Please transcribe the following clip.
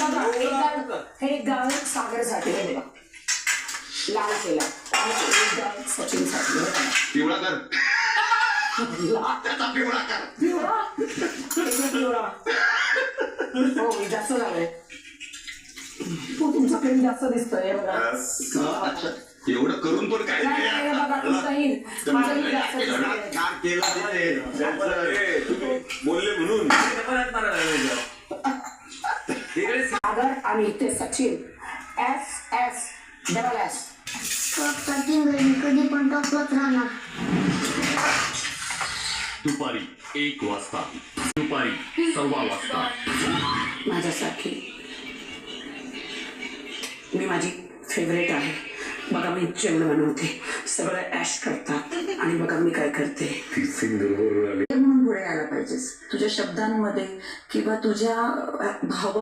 एक गाव सागरसाठी हे बघा लाल केला आणि एक गाव सचिनसाठी पिवळा कर त्याचा पिवळा कर पिवळा हो जास्त झालंय तू तुमचं प्रेम जास्त दिसतोय बघा एवढं करून पण काय बोलले म्हणून सागर आणि ते सचिन SS कधी पण टॉपलाच राहणार. दुपारी 1 वाजता, दुपारी 1:15 वाजता. माझ्यासाठी मी माझी फेवरेट आहे. बघा मी जेवण बनवते, सगळं ऍश करतात आणि बघा मी काय करते. म्हणून पुढे यायला पाहिजेस तुझ्या शब्दांमध्ये किंवा तुझ्या भाव